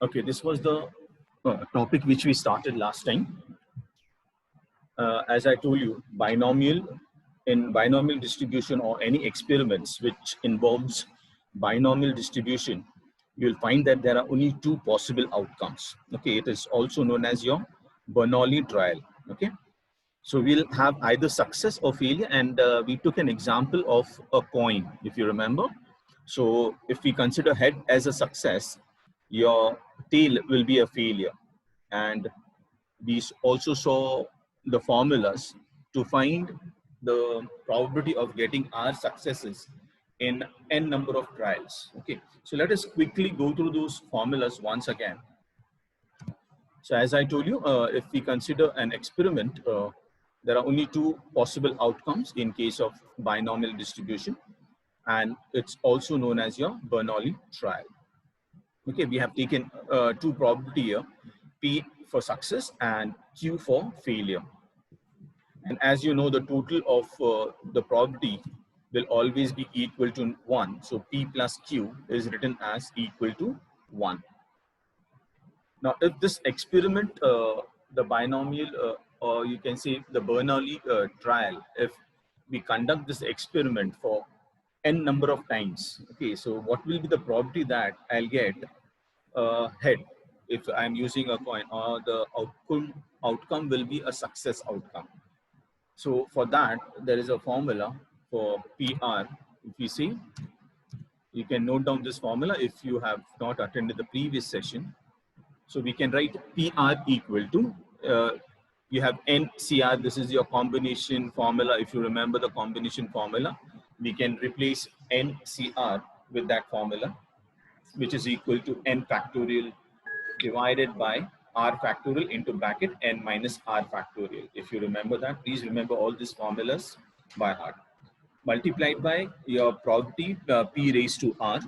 Okay, this was the topic which we started last time. As I told you, binomial distribution or any experiments which involves binomial distribution, you'll find that there are only two possible outcomes. Okay, it is also known as your Bernoulli trial. Okay, so we'll have either success or failure, and we took an example of a coin, if you remember. So if we consider head as a success, your tail will be a failure. And we also saw the formulas to find the probability of getting our successes in n number of trials. Okay, so let us quickly go through those formulas once again. So as I told you, if we consider an experiment, there are only two possible outcomes in case of binomial distribution, and it's also known as your Bernoulli trial. Okay, we have taken two probability here, P for success and Q for failure. And as you know, the total of the probability will always be equal to 1. So P plus Q is written as equal to 1. Now, if this experiment, the binomial, or you can say the Bernoulli trial, if we conduct this experiment for n number of times, okay, so what will be the probability that I'll get head if I'm using a coin, or the outcome will be a success outcome. So for that, there is a formula for PR. If you see, you can note down this formula if you have not attended the previous session. So we can write PR equal to, you have NCR, this is your combination formula. If you remember the combination formula, we can replace NCR with that formula, which is equal to n factorial divided by r factorial into bracket n minus r factorial. If you remember that, please remember all these formulas by heart. Multiplied by your probability p raised to r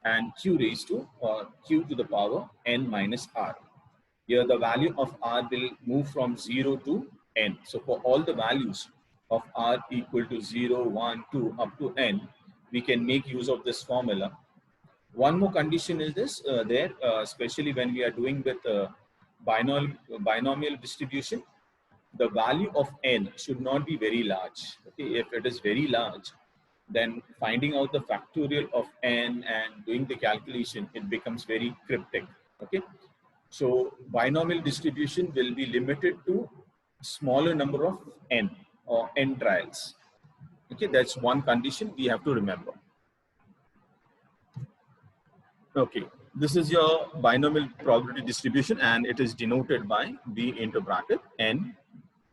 and q raised to q to the power n minus r. Here the value of r will move from 0 to n. So for all the values of r equal to 0, 1, 2 up to n, we can make use of this formula. One more condition is this, especially when we are doing with binomial distribution, the value of n should not be very large. Okay, if it is very large, then finding out the factorial of n and doing the calculation, it becomes very cryptic. Okay, so binomial distribution will be limited to smaller number of n or n trials. Okay, that's one condition we have to remember. Okay, this is your binomial probability distribution, and it is denoted by B into bracket n,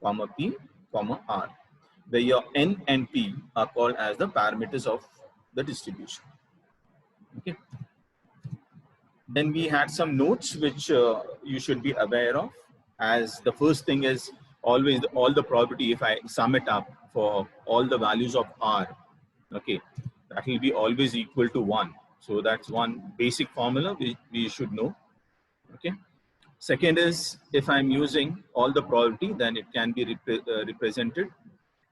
comma P, comma R, where your n and P are called as the parameters of the distribution. Okay. Then we had some notes which you should be aware of. As the first thing is always all the probability, if I sum it up for all the values of R, okay, that will be always equal to 1. So that's one basic formula we should know. Okay. Second is, if I'm using all the probability, then it can be represented.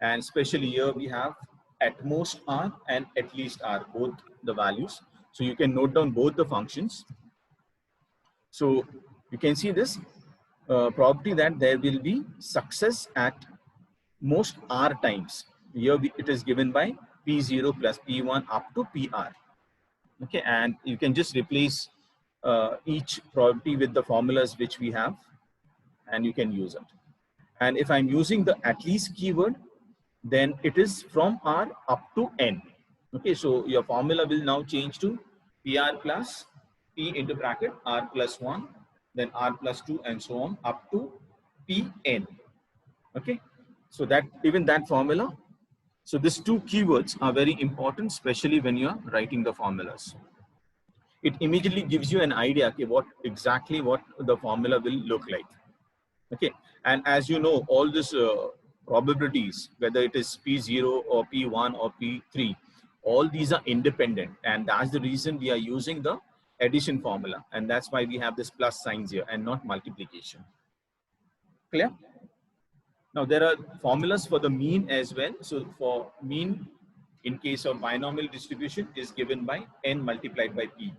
And especially here we have at most R and at least R, both the values. So you can note down both the functions. So you can see this probability that there will be success at most R times. Here it is given by P0 plus P1 up to PR. Okay, and you can just replace each probability with the formulas which we have, and you can use it. And if I'm using the at least keyword, then it is from R up to N. Okay, so your formula will now change to PR plus P into bracket R plus 1, then R plus 2, and so on up to Pn. Okay, so that even that formula. So these two keywords are very important, especially when you are writing the formulas. It immediately gives you an idea, okay, what the formula will look like. Okay, and as you know, all these probabilities, whether it is P0 or P1 or P3, all these are independent, and that's the reason we are using the addition formula, and that's why we have this plus signs here and not multiplication. Clear? Now there are formulas for the mean as well. So for mean, in case of binomial distribution, is given by n multiplied by p.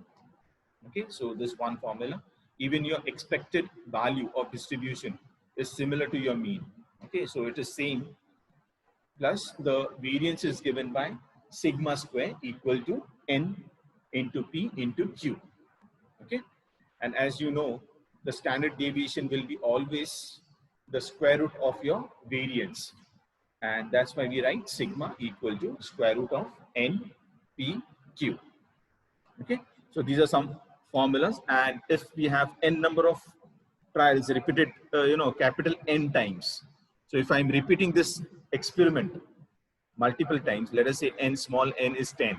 Okay, so this one formula, even your expected value of distribution is similar to your mean. Okay, so it is same, plus the variance is given by sigma square equal to n into p into q. Okay, and as you know, the standard deviation will be always the square root of your variance, and that's why we write sigma equal to square root of n p q. Okay, so these are some formulas, and if we have n number of trials repeated, capital N times. So if I'm repeating this experiment multiple times, let us say n small n is 10,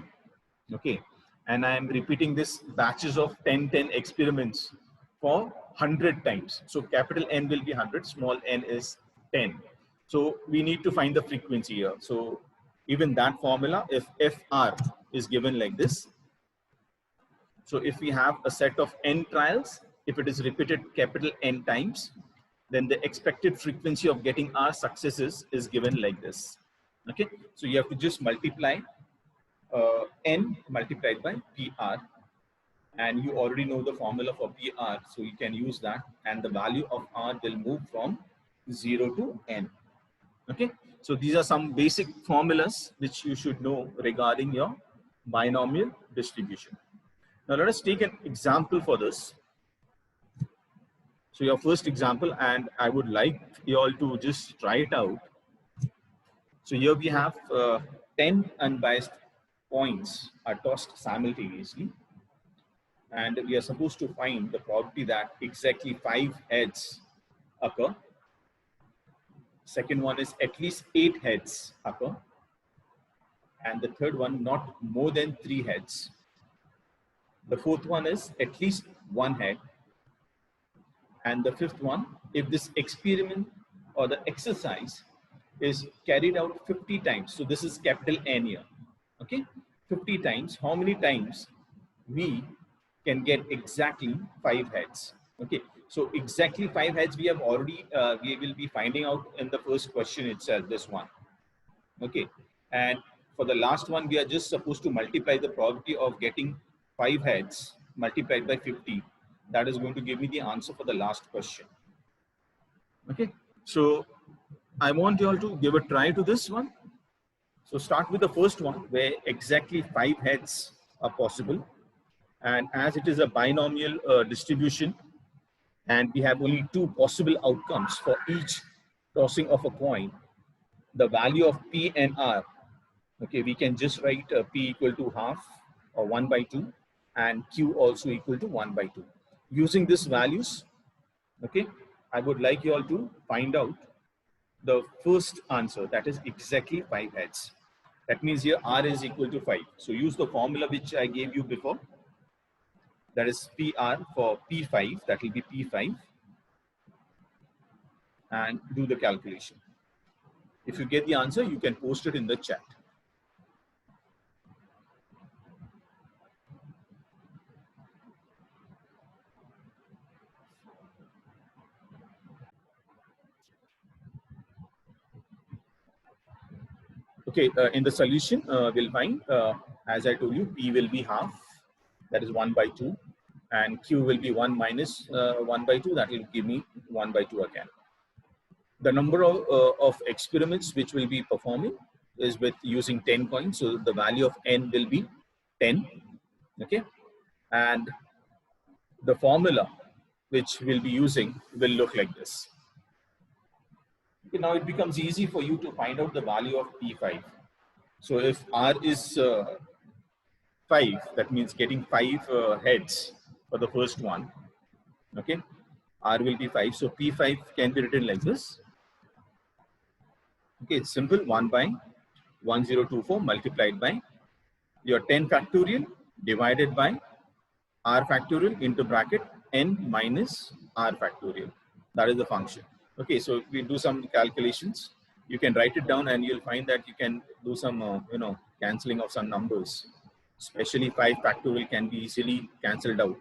okay, and I am repeating this batches of 10 experiments for 100 times. So capital N will be 100, small n is 10. So we need to find the frequency here. So even that formula, if FR is given like this, so if we have a set of n trials, if it is repeated capital N times, then the expected frequency of getting our successes is given like this. Okay, so you have to just multiply n multiplied by PR, and you already know the formula for PR, so you can use that, and the value of R will move from 0 to n. Okay, so these are some basic formulas which you should know regarding your binomial distribution. Now let us take an example for this. So your first example, and I would like you all to just try it out. So here we have 10 unbiased points are tossed simultaneously, and we are supposed to find the probability that exactly 5 heads occur. Second one is at least 8 heads occur, and the third one not more than 3 heads. The fourth one is at least 1 head, and the fifth one, if this experiment or the exercise is carried out 50 times. So this is capital N here. Okay, 50 times. How many times we can get exactly 5 heads? Okay, so exactly 5 heads we have already, we will be finding out in the first question itself, this one. Okay, and for the last one, we are just supposed to multiply the probability of getting 5 heads multiplied by 50. That is going to give me the answer for the last question. Okay, so I want you all to give a try to this one. So start with the first one where exactly 5 heads are possible. And as it is a binomial distribution, and we have only 2 possible outcomes for each tossing of a coin, the value of P and R, okay, we can just write P equal to half or 1 by 2, and Q also equal to 1 by 2. Using these values, okay, I would like you all to find out the first answer, that is exactly 5 heads. That means here R is equal to 5. So use the formula which I gave you before. That is PR for P5, that will be P5, and do the calculation. If you get the answer, you can post it in the chat. Okay, in the solution, we'll find, as I told you, P will be half, that is 1 by 2, and Q will be 1 minus 1 by 2, that will give me 1 by 2 again. The number of experiments which will be performing is with using 10 coins, so the value of N will be 10, okay, and the formula which we'll be using will look like this. Okay, now it becomes easy for you to find out the value of P5. So if R is 5, that means getting 5 heads for the first one. Okay, R will be 5. So P5 can be written like this. Okay, it's simple, 1 by 1024 multiplied by your 10 factorial divided by R factorial into bracket N minus R factorial. That is the function. Okay, so we do some calculations. You can write it down and you'll find that you can do some, cancelling of some numbers. Especially 5 factorial can be easily cancelled out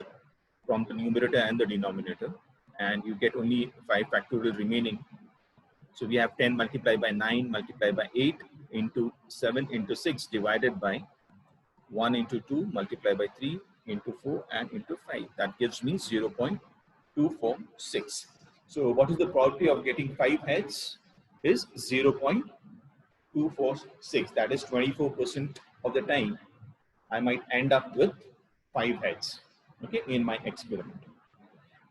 from the numerator and the denominator. And you get only 5 factorial remaining. So we have 10 multiplied by 9 multiplied by 8 into 7 into 6 divided by 1 into 2 multiplied by 3 into 4 and into 5. That gives me 0.246. So what is the probability of getting 5 heads? Is 0.246. That is 24% of the time I might end up with 5 heads, okay, in my experiment.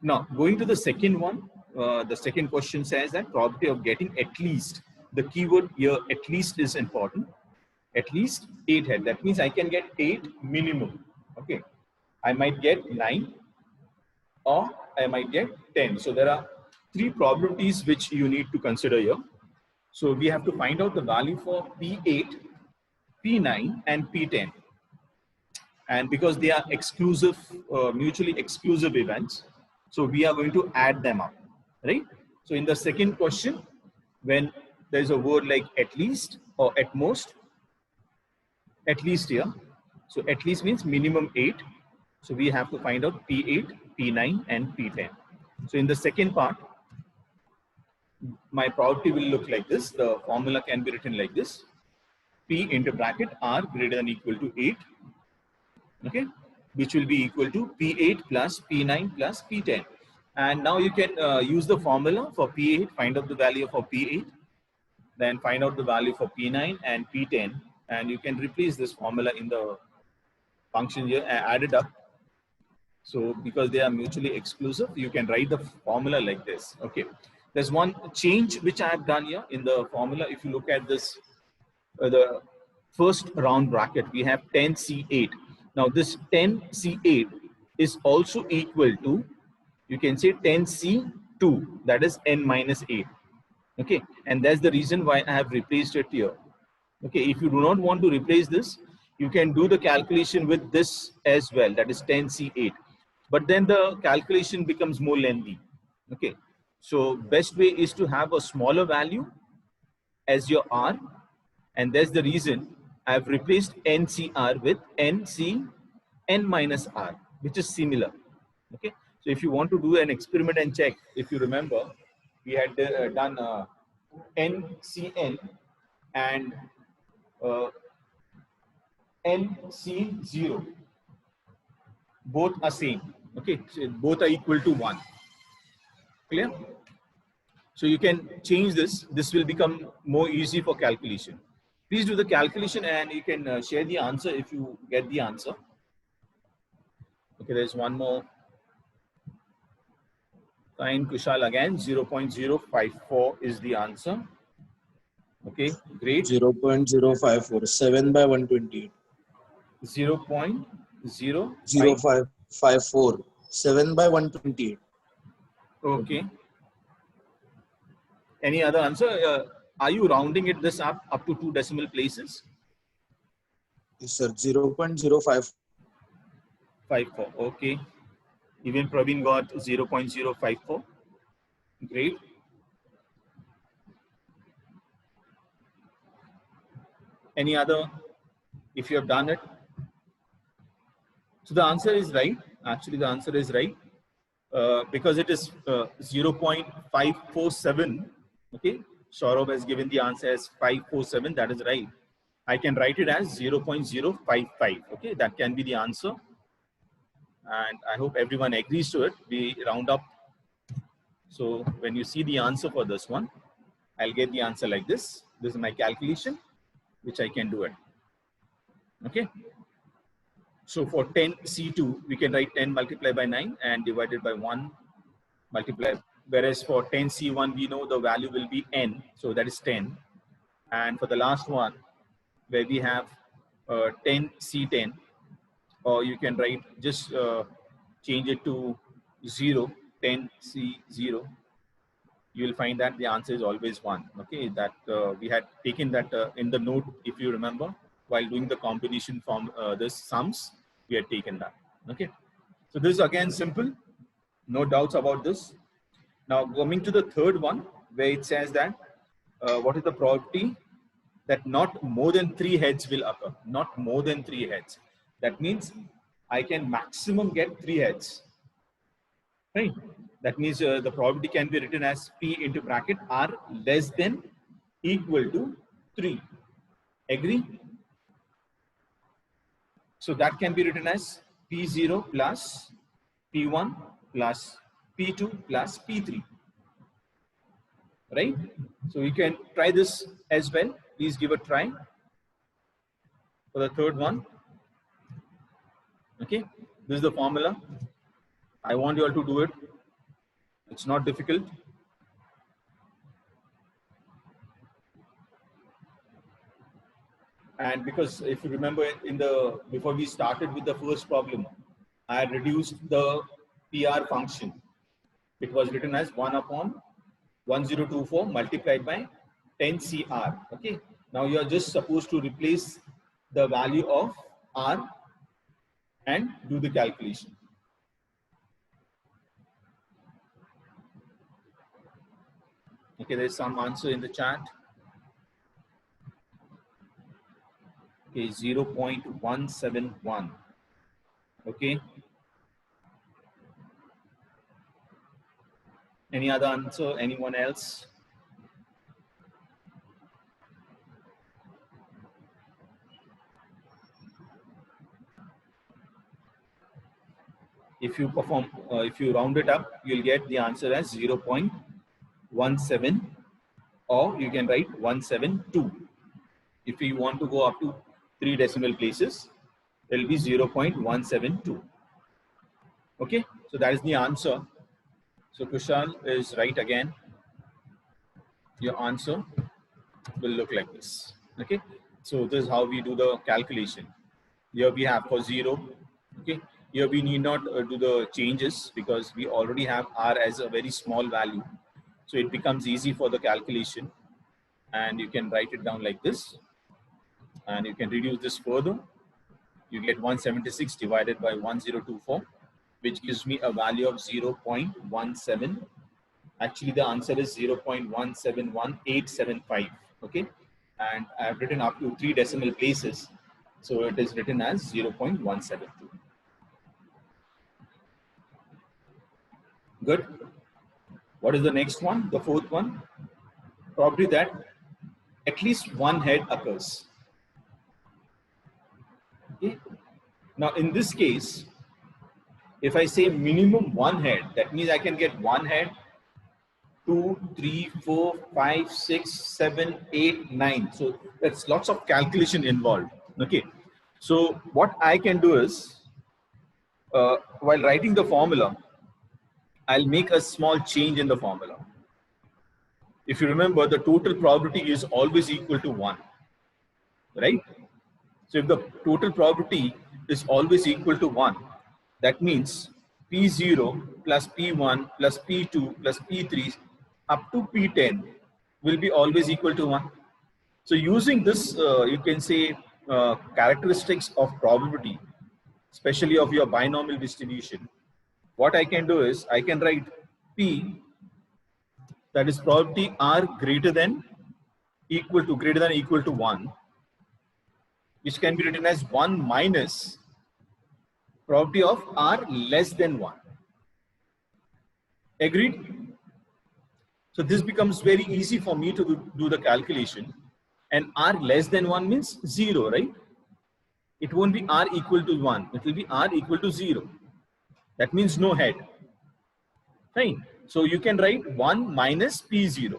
Now, going to the second one, the second question says that probability of getting at least, the keyword here, at least, is important. At least 8 heads. That means I can get 8 minimum. Okay. I might get 9 or I might get 10. So there are 3 probabilities which you need to consider here. So we have to find out the value for P8, P9 and P10. And because they are exclusive, mutually exclusive events, so we are going to add them up, right? So in the second question, when there's a word like at least or at most, at least here, so at least means minimum 8. So we have to find out P8, P9 and P10. So in the second part, my probability will look like this. The formula can be written like this: P into bracket R greater than or equal to 8, okay, which will be equal to P8 plus P9 plus P10. And now you can use the formula for P8, find out the value for P8, then find out the value for P9 and P10, and you can replace this formula in the function here and add it up. So because they are mutually exclusive, you can write the formula like this. Okay, there's one change which I have done here in the formula. If you look at this, the first round bracket, we have 10C8. Now this 10C8 is also equal to, you can say 10C2, that is n minus 8. Okay, and that's the reason why I have replaced it here. Okay, if you do not want to replace this, you can do the calculation with this as well, that is 10C8. But then the calculation becomes more lengthy. Okay, so best way is to have a smaller value as your R, and that's the reason I have replaced NCR with NC n minus R, which is similar. Okay, so if you want to do an experiment and check, if you remember, we had done NCN and NC0. Both are same. Okay, so both are equal to 1. Clear? So you can change this. This will become more easy for calculation. Please do the calculation and you can share the answer if you get the answer. Okay, there's one more. Fine, Kushal again, 0.054 is the answer. Okay, great. 0.054, 7 by 128. 0.0554, 7 by 128. Okay. Any other answer? Are you rounding it this up to 2 decimal places? Yes, sir. 0.054. 54. Okay. Even Praveen got 0.054. Great. Any other? If you have done it. So the answer is right. Actually, the answer is right. Because it is 0.547. Okay. Saurabh has given the answer as 547. That is right. I can write it as 0.055. Okay. That can be the answer. And I hope everyone agrees to it. We round up. So when you see the answer for this one, I'll get the answer like this. This is my calculation, which I can do it. Okay. So for 10C2, we can write 10 multiplied by 9 and divided by 1 multiplied. Whereas for 10C1, we know the value will be n. So that is 10. And for the last one, where we have 10C10, or you can write, just change it to 0, 10C0. You will find that the answer is always 1. Okay, that we had taken that in the note, if you remember, while doing the combination from this sums, we had taken that. Okay, so this is again simple, no doubts about this. Now coming to the third one, where it says that what is the probability that not more than 3 heads will occur? Not more than 3 heads. That means I can maximum get 3 heads. Right? That means the probability can be written as P into bracket R less than equal to 3. Agree? So that can be written as P0 plus P1 plus P2 plus P3, right? So you can try this as well. Please give a try for the third one. Okay, this is the formula. I want you all to do it. It's not difficult. And because if you remember before we started with the first problem, I had reduced the PR function. It was written as 1 upon 1024 multiplied by 10 CR. Okay. Now you are just supposed to replace the value of R and do the calculation. Okay, there's some answer in the chat. Okay, 0.171. Okay. Any other answer? Anyone else? If you perform, if you round it up, you'll get the answer as 0.17, or you can write 172. If you want to go up to 3 decimal places, it will be 0.172. Okay, so that is the answer. So Kushal is right again. Your answer will look like this. Okay, so this is how we do the calculation. Here we have for 0. Okay, here we need not do the changes because we already have R as a very small value. So it becomes easy for the calculation, and you can write it down like this. And you can reduce this further. You get 176 divided by 1024, which gives me a value of 0.17. Actually, the answer is 0.171875. Okay, and I have written up to 3 decimal places, so it is written as 0.172. Good. What is the next one? The fourth one. Probably that at least one head occurs. Okay. Now, in this case, if I say minimum one head, that means I can get one head, 2, 3, 4, 5, 6, 7, 8, 9. So that's lots of calculation involved. Okay. So what I can do is, while writing the formula, I'll make a small change in the formula. If you remember, the total probability is always equal to 1, right? So if the total probability is always equal to 1, that means P0 plus P1 plus P2 plus P3 up to P10 will be always equal to 1. So using this, you can say characteristics of probability, especially of your binomial distribution, what I can do is I can write P, that is probability R greater than equal to 1, which can be written as 1 minus probability of R less than 1. Agreed? So this becomes very easy for me to do the calculation. And R less than 1 means 0, right? It won't be R equal to 1. It will be R equal to 0. That means no head. Fine. So you can write 1 minus P0.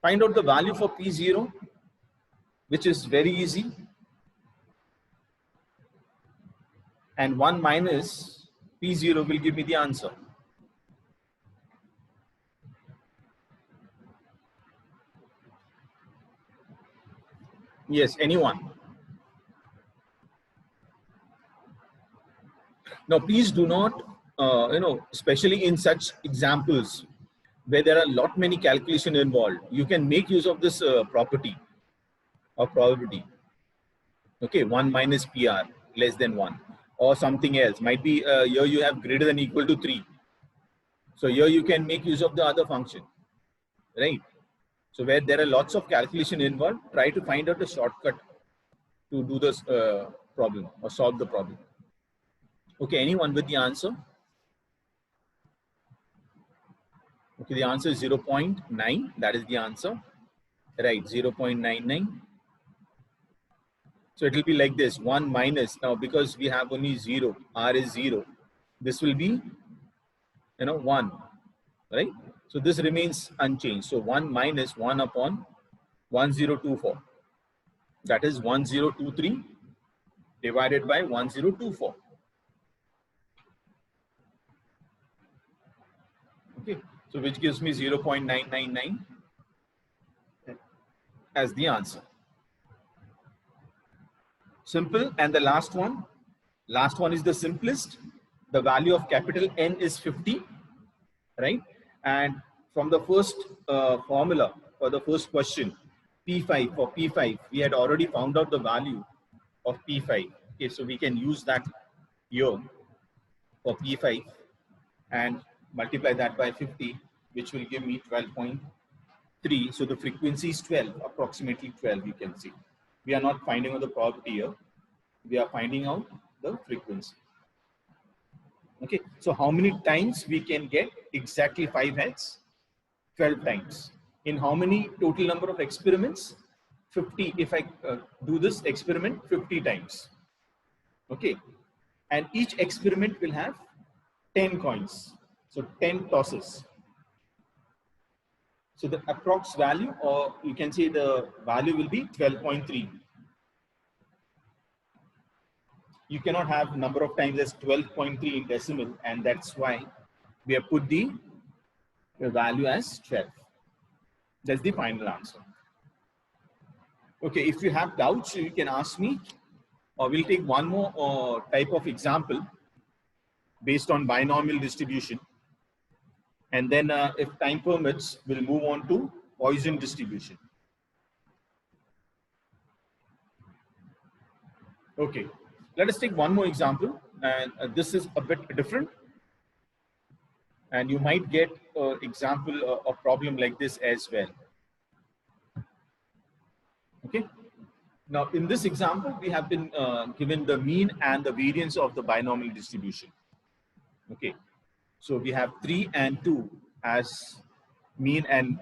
Find out the value for P0, which is very easy. And 1 minus P0 will give me the answer. Yes, anyone? Now, please do not, especially in such examples where there are many calculation involved, you can make use of this property of probability. Okay, 1 minus PR less than 1, or something else. Might be here you have greater than equal to 3. So here you can make use of the other function, right? So where there are lots of calculation involved, try to find out a shortcut to do this problem or solve the problem. Okay, anyone with the answer? Okay, the answer is 0.9. That is the answer. Right, 0.99. So it will be like this, 1 minus, now because we have only 0, R is 0, this will be, 1, right? So this remains unchanged. So 1 minus 1 upon 1024. That is 1023 divided by 1024. Okay, so which gives me 0.999 as the answer. Simple. And the last one is the simplest. The value of capital N is 50, right? And from the first formula for the first question, P5, for P5, we had already found out the value of P5. Okay, so we can use that here for P5 and multiply that by 50, which will give me 12.3. So the frequency is 12, approximately 12, you can see. We are not finding out the probability here. We are finding out the frequency. Okay, so how many times we can get exactly 5 heads? 12 times. In how many total number of experiments? 50. If I do this experiment 50 times. Okay, and each experiment will have 10 coins. So 10 tosses. So the approx value, or you can say the value will be 12.3. You cannot have number of times as 12.3 in decimal, and that's why we have put the value as 12. That's the final answer. Okay, if you have doubts, you can ask me, or we'll take one more type of example based on binomial distribution. And then if time permits, we'll move on to Poisson distribution. Okay, let us take one more example, and this is a bit different. And you might get an example, a problem like this as well. Okay. Now, in this example, we have been given the mean and the variance of the binomial distribution. Okay. So we have 3 and 2 as mean and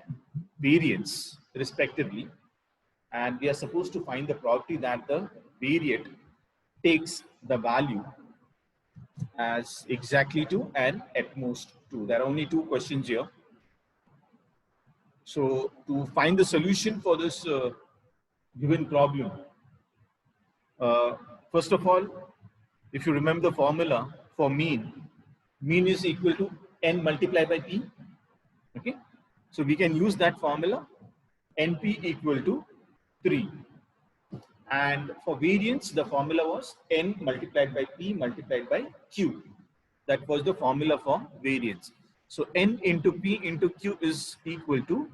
variance respectively. And we are supposed to find the probability that the variate takes the value as exactly 2 and at most 2. There are only 2 questions here. So to find the solution for this given problem, first of all, if you remember the formula for mean is equal to n multiplied by p. Okay, so we can use that formula, np equal to 3. And for variance, the formula was n multiplied by p multiplied by q. That was the formula for variance. So n into p into q is equal to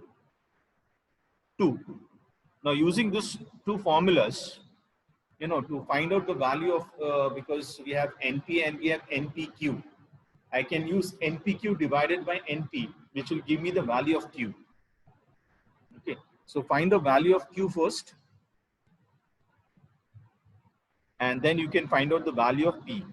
2. Now using these 2 formulas, to find out the value of, because we have np and we have npq, I can use npq divided by np, which will give me the value of q. Okay, so find the value of q first, and then you can find out the value of p.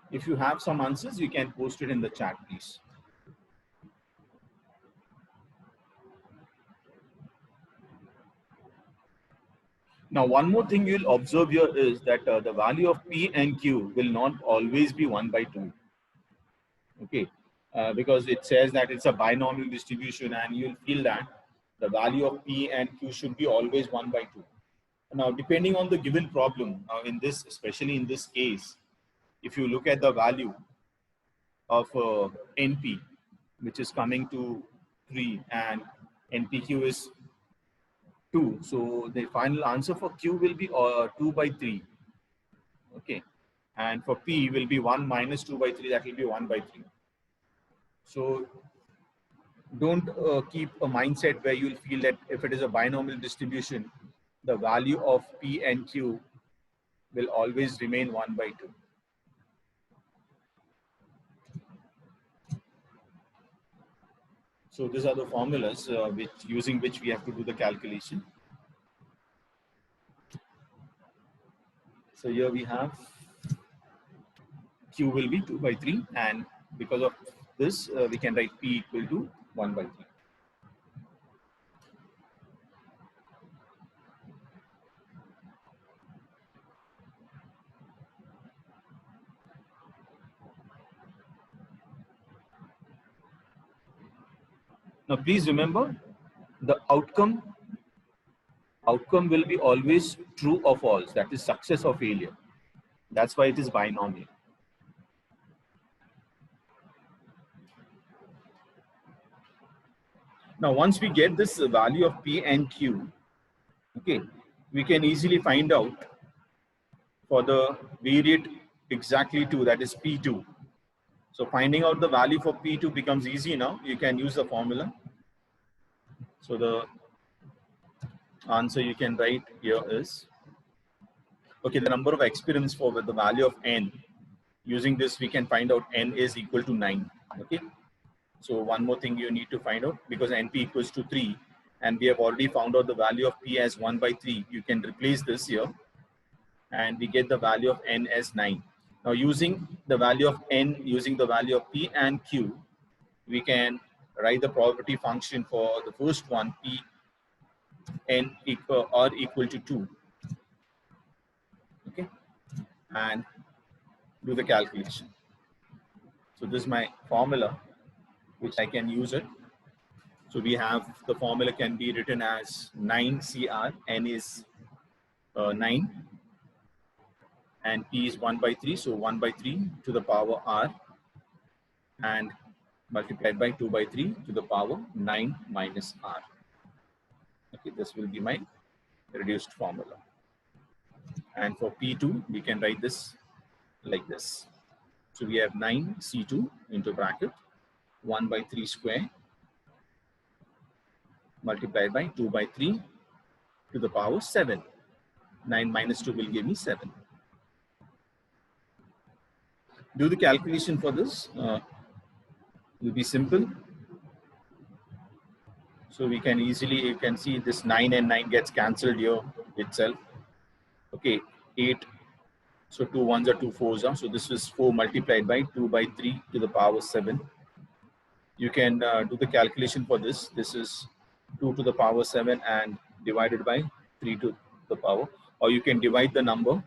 If you have some answers, you can post it in the chat, please. Now, one more thing you'll observe here is that the value of P and Q will not always be 1 by 2. Okay, because it says that it's a binomial distribution, and you'll feel that the value of P and Q should be always 1 by 2. Now, depending on the given problem, in this, especially in this case, if you look at the value of NP, which is coming to 3, and NPQ is 2. So the final answer for Q will be 2 by 3. Okay. And for P will be 1 minus 2 by 3. That will be 1 by 3. So don't keep a mindset where you'll feel that if it is a binomial distribution, the value of P and Q will always remain 1 by 2. So these are the formulas using which we have to do the calculation. So here we have Q will be 2 by 3, and because of this, we can write P equal to 1 by 3. Now, please remember, the outcome will be always true or false. That is success or failure. That's why it is binomial. Now, once we get this value of P and Q, okay, we can easily find out for the variate exactly 2, that is P2. So finding out the value for P2 becomes easy now. You can use the formula. So the answer you can write here is, okay, the number of experiments for the value of n. Using this, we can find out n is equal to 9. Okay. So one more thing you need to find out, because np equals to 3, and we have already found out the value of p as 1 by 3. You can replace this here, and we get the value of n as 9. Now using the value of n, using the value of p and q, we can write the probability function for the first one, p n equal to 2. Okay, and do the calculation. So this is my formula, which I can use it. So we have, the formula can be written as 9 CR, n is 9, and p is 1 by 3. So 1 by 3 to the power r, and multiplied by 2 by 3 to the power 9 minus r. Okay, this will be my reduced formula. And for P2, we can write this like this. So we have 9 C2 into bracket 1 by 3 square multiplied by 2 by 3 to the power 7. 9 minus 2 will give me 7. Do the calculation for this. It will be simple. So we can easily, you can see this 9 and 9 gets cancelled here itself. Okay, 8. So 2 ones are 2 fours. So this is 4 multiplied by 2 by 3 to the power 7. You can do the calculation for this. This is 2 to the power 7 and divided by 3 to the power. Or you can divide the number.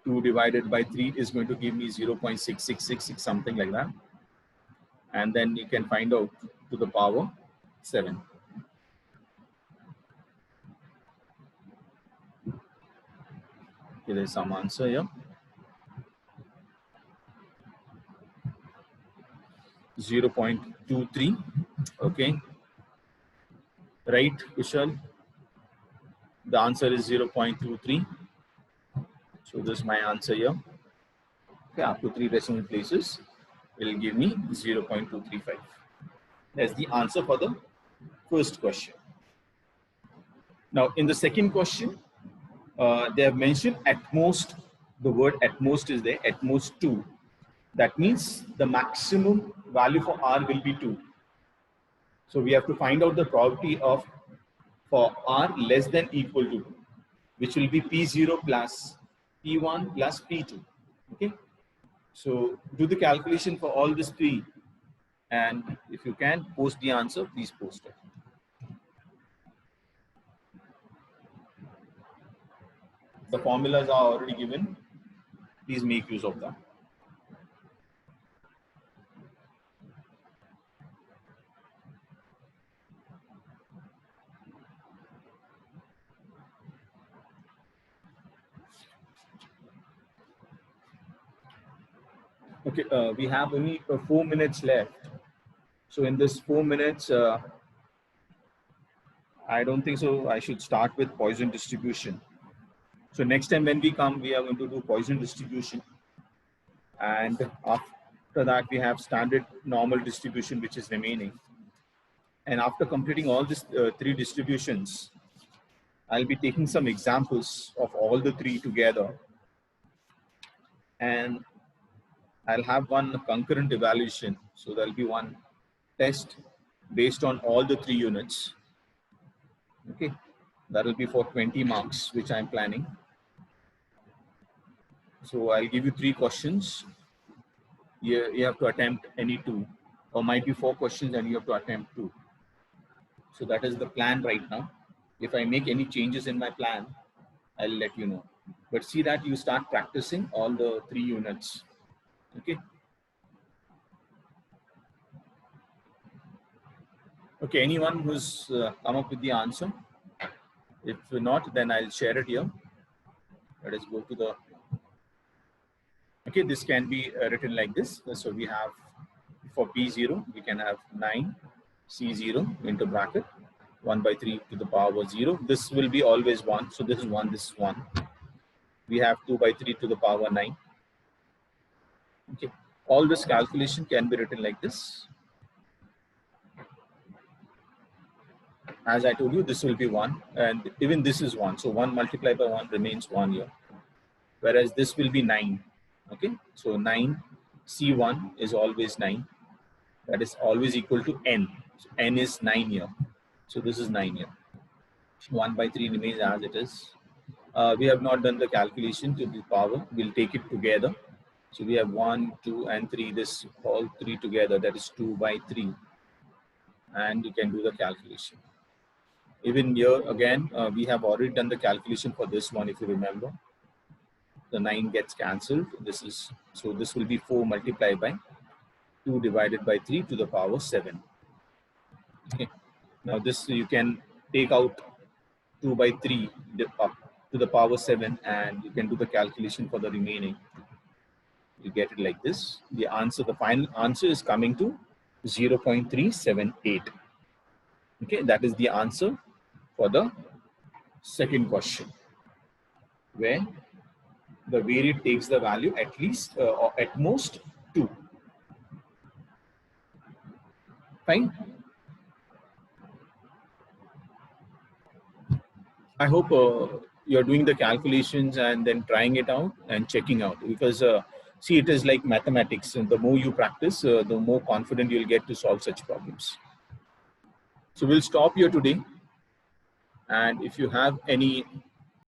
2 divided by 3 is going to give me 0.6666, something like that. And then you can find out to the power 7. Okay, there's some answer here. 0.23. Okay. Right, Kushal? The answer is 0.23. So this is my answer here. Okay, up to 3 decimal places will give me 0.235. That's the answer for the first question. Now, in the second question, they have mentioned at most, the word at most is there, at most 2. That means the maximum value for R will be 2. So we have to find out the probability of for R less than equal to 2, which will be P0 plus P1 plus P2. Okay. So do the calculation for all these 3. And if you can post the answer, please post it. The formulas are already given. Please make use of them. Okay, we have only 4 minutes left. So in this 4 minutes, I don't think so. I should start with Poisson distribution. So next time when we come, we are going to do Poisson distribution. And after that, we have standard normal distribution, which is remaining. And after completing all these 3 distributions, I'll be taking some examples of all the 3 together. And I'll have one concurrent evaluation. So there'll be one test based on all the 3 units. Okay, that will be for 20 marks, which I'm planning. So I'll give you 3 questions. You have to attempt any 2, or might be 4 questions and you have to attempt 2. So that is the plan right now. If I make any changes in my plan, I'll let you know. But see that you start practicing all the 3 units. Okay. Okay, anyone who's come up with the answer? If not, then I'll share it here. Let us go to the, okay, this can be written like this. So we have, for P0, we can have 9 C0 into bracket 1 by 3 to the power 0. This will be always 1. So this is 1, this is 1. We have 2 by 3 to the power 9. Okay, all this calculation can be written like this. As I told you, this will be 1, and even this is 1. So 1 multiplied by 1 remains 1 here. Whereas this will be 9. Okay, so 9 C1 is always 9. That is always equal to n. So n is 9 here. So this is 9 here. 1 by 3 remains as it is. We have not done the calculation to the power. We'll take it together. So we have 1, 2, and 3. This all 3 together. That is 2 by 3. And you can do the calculation. Even here again, we have already done the calculation for this one, if you remember. The 9 gets cancelled. This is, so this will be 4 multiplied by 2 divided by 3 to the power 7. Okay. Now this you can take out 2 by 3 to the power 7, and you can do the calculation for the remaining. You get it like this. The answer, the final answer is coming to 0.378. Okay, that is the answer for the second question, where the variate takes the value at least or at most 2. Fine. I hope you're doing the calculations and then trying it out and checking out, because see, it is like mathematics, and the more you practice, the more confident you'll get to solve such problems. So we'll stop here today. And if you have any